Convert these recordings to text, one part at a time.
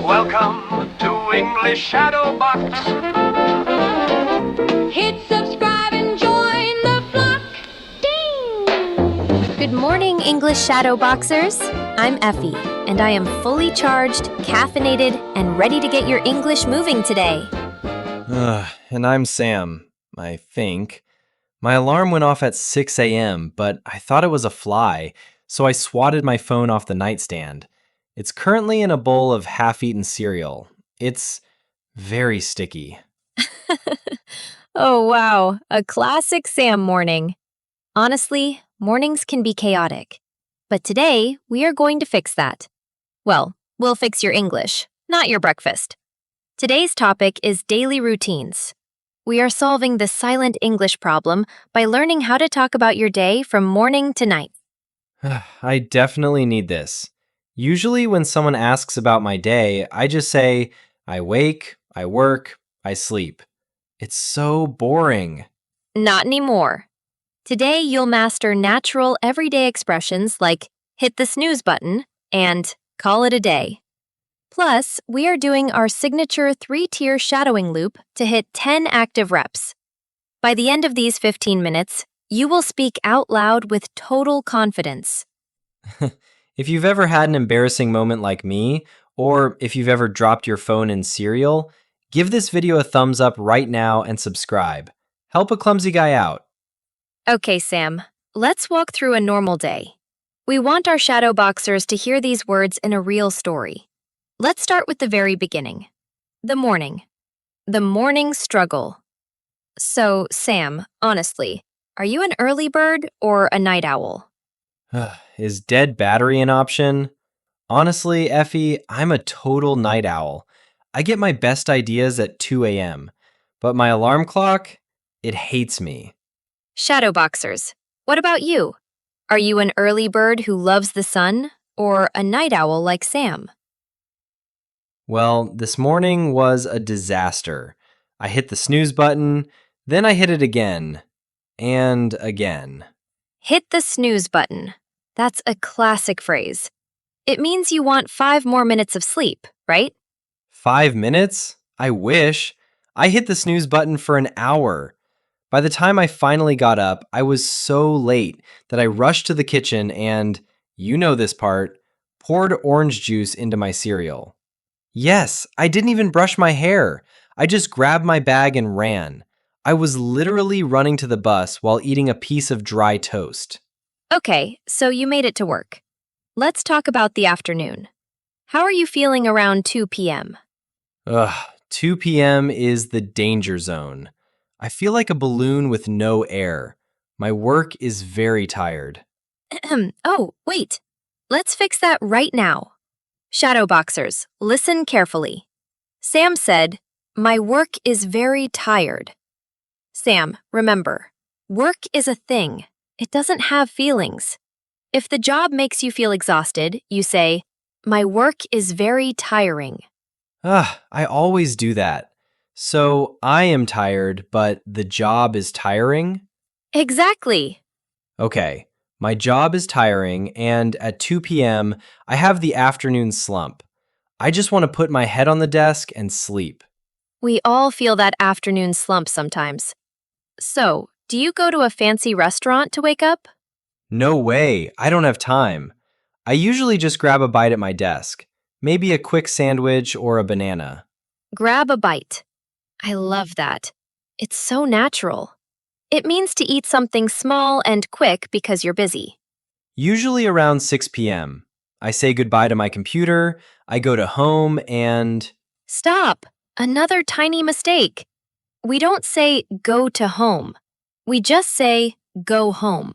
Welcome to English ShadowBox. Hit subscribe and join the flock. Ding! Good morning, English Shadowboxers. I'm Effy, and I am fully charged, caffeinated, and ready to get your English moving today. And I'm Sam, I think. My alarm went off at 6 a.m., but I thought it was a fly, so I swatted my phone off the nightstand. It's currently in a bowl of half-eaten cereal. It's very sticky. Oh, wow. A classic Sam morning. Honestly, mornings can be chaotic. But today, we are going to fix that. Well, we'll fix your English, not your breakfast. Today's topic is daily routines. We are solving the silent English problem by learning how to talk about your day from morning to night. I definitely need this. Usually when someone asks about my day, I just say, I wake, I work, I sleep. It's so boring. Not anymore. Today, you'll master natural everyday expressions like hit the snooze button and call it a day. Plus, we are doing our signature 3-tier shadowing loop to hit 10 active reps. By the end of these 15 minutes, you will speak out loud with total confidence. If you've ever had an embarrassing moment like me, or if you've ever dropped your phone in cereal, give this video a thumbs up right now and subscribe. Help a clumsy guy out. Okay, Sam, let's walk through a normal day. We want our shadowboxers to hear these words in a real story. Let's start with the very beginning. The morning. The morning struggle. So, Sam, honestly, are you an early bird or a night owl? Is dead battery an option? Honestly, Effy, I'm a total night owl. I get my best ideas at 2 a.m., but my alarm clock, it hates me. Shadowboxers, what about you? Are you an early bird who loves the sun or a night owl like Sam? Well, this morning was a disaster. I hit the snooze button, then I hit it again, and again. Hit the snooze button. That's a classic phrase. It means you want 5 more minutes of sleep, right? 5 minutes? I wish. I hit the snooze button for an hour. By the time I finally got up, I was so late that I rushed to the kitchen and, you know this part, poured orange juice into my cereal. Yes, I didn't even brush my hair. I just grabbed my bag and ran. I was literally running to the bus while eating a piece of dry toast. Okay, so you made it to work. Let's talk about the afternoon. How are you feeling around 2 p.m.? 2 p.m. is the danger zone. I feel like a balloon with no air. My work is very tired. Oh, wait. Let's fix that right now. Shadowboxers, listen carefully. Sam said, "My work is very tired." Sam, remember, work is a thing. It doesn't have feelings. If the job makes you feel exhausted, you say, "My work is very tiring." I always do that. So I am tired, but the job is tiring? Exactly. Okay, my job is tiring, and at 2 p.m., I have the afternoon slump. I just want to put my head on the desk and sleep. We all feel that afternoon slump sometimes. So, do you go to a fancy restaurant to wake up? No way, I don't have time. I usually just grab a bite at my desk, maybe a quick sandwich or a banana. Grab a bite. I love that. It's so natural. It means to eat something small and quick because you're busy. Usually around 6 p.m. I say goodbye to my computer, I go to home, and... Stop! Another tiny mistake. We don't say go to home. We just say go home.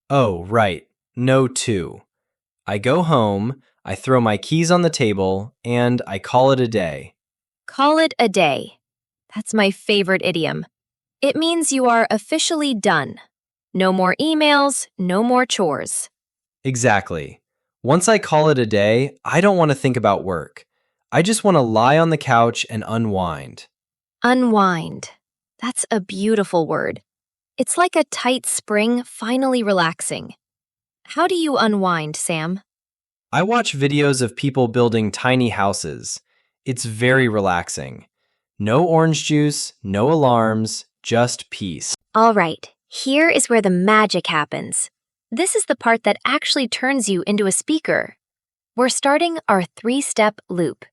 Oh, right. No to. I go home, I throw my keys on the table, and I call it a day. Call it a day. That's my favorite idiom. It means you are officially done. No more emails, no more chores. Exactly. Once I call it a day, I don't want to think about work. I just want to lie on the couch and unwind. Unwind. That's a beautiful word. It's like a tight spring finally relaxing. How do you unwind, Sam? I watch videos of people building tiny houses. It's very relaxing. No orange juice, no alarms, just peace. All right, here is where the magic happens. This is the part that actually turns you into a speaker. We're starting our 3-step loop.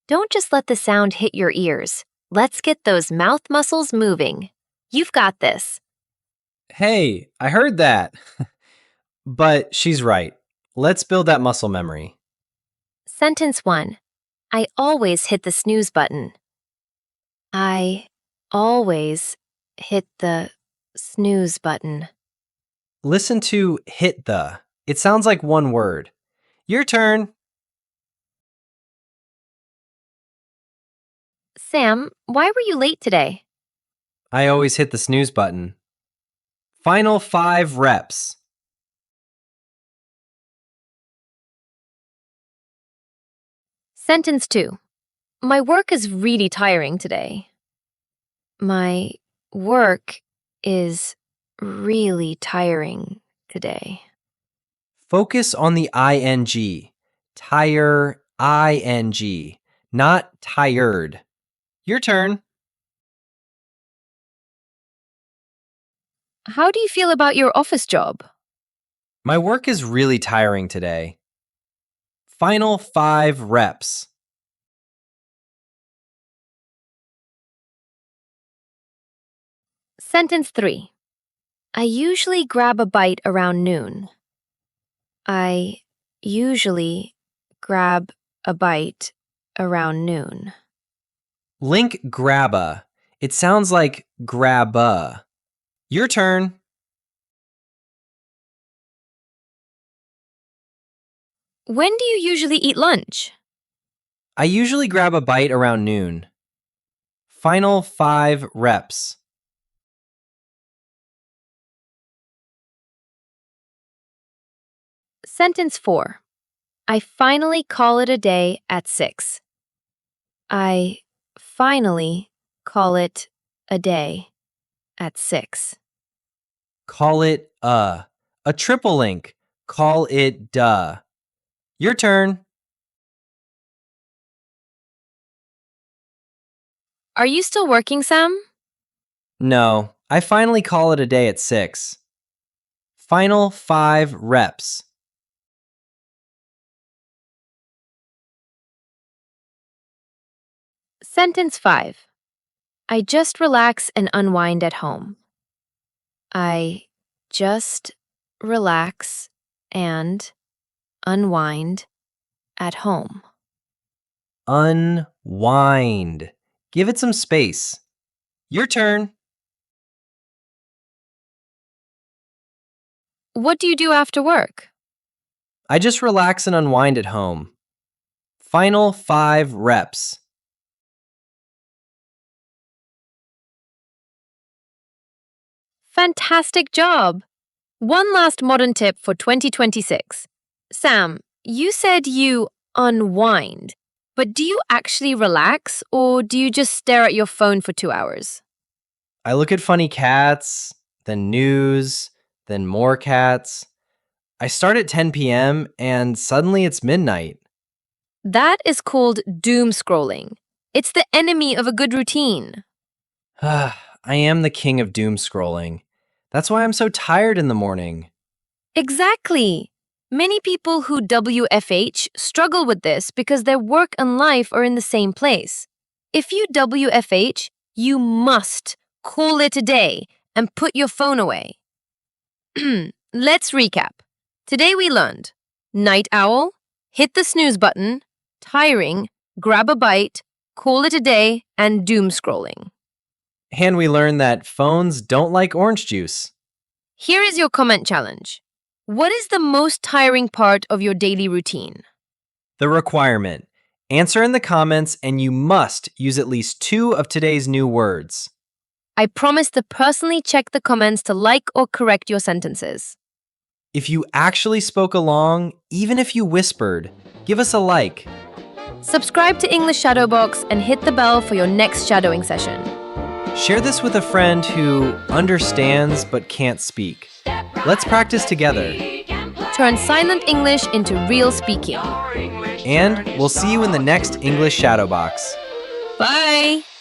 Don't just let the sound hit your ears. Let's get those mouth muscles moving. You've got this. Hey, I heard that. But she's right. Let's build that muscle memory. Sentence 1. I always hit the snooze button. I always hit the snooze button. Listen to hit the. It sounds like one word. Your turn. Sam, why were you late today? I always hit the snooze button. Final 5 reps. Sentence 2. My work is really tiring today. My work is really tiring today. Focus on the ing. Tire, ing. Not tired. Your turn. How do you feel about your office job? My work is really tiring today. Final 5 reps. Sentence 3. I usually grab a bite around noon. I usually grab a bite around noon. Link grabba. It sounds like grabba. Your turn. When do you usually eat lunch? I usually grab a bite around noon. Final 5 reps. Sentence 4. I finally call it a day at 6. I finally call it a day at 6. Call it a triple link. Call it duh. Your turn. Are you still working, Sam? No, I finally call it a day at 6. Final 5 reps. Sentence 5. I just relax and unwind at home. I just relax and unwind at home. Unwind. Give it some space. Your turn. What do you do after work? I just relax and unwind at home. Final 5 reps. Fantastic job! One last modern tip for 2026. Sam, you said you unwind, but do you actually relax or do you just stare at your phone for 2 hours? I look at funny cats, then news, then more cats. I start at 10 p.m. and suddenly it's midnight. That is called doomscrolling. It's the enemy of a good routine. I am the king of doom scrolling. That's why I'm so tired in the morning. Exactly. Many people who WFH struggle with this because their work and life are in the same place. If you WFH, you must call it a day and put your phone away. Let's recap. Today we learned night owl, hit the snooze button, tiring, grab a bite, call it a day, and doom scrolling. And we learned that phones don't like orange juice. Here is your comment challenge. What is the most tiring part of your daily routine? The requirement. Answer in the comments and you must use at least 2 of today's new words. I promise to personally check the comments to like or correct your sentences. If you actually spoke along, even if you whispered, give us a like. Subscribe to English ShadowBox and hit the bell for your next shadowing session. Share this with a friend who understands but can't speak. Let's practice together. Turn silent English into real speaking. Your English And we'll see you in the next English Shadowbox. Bye!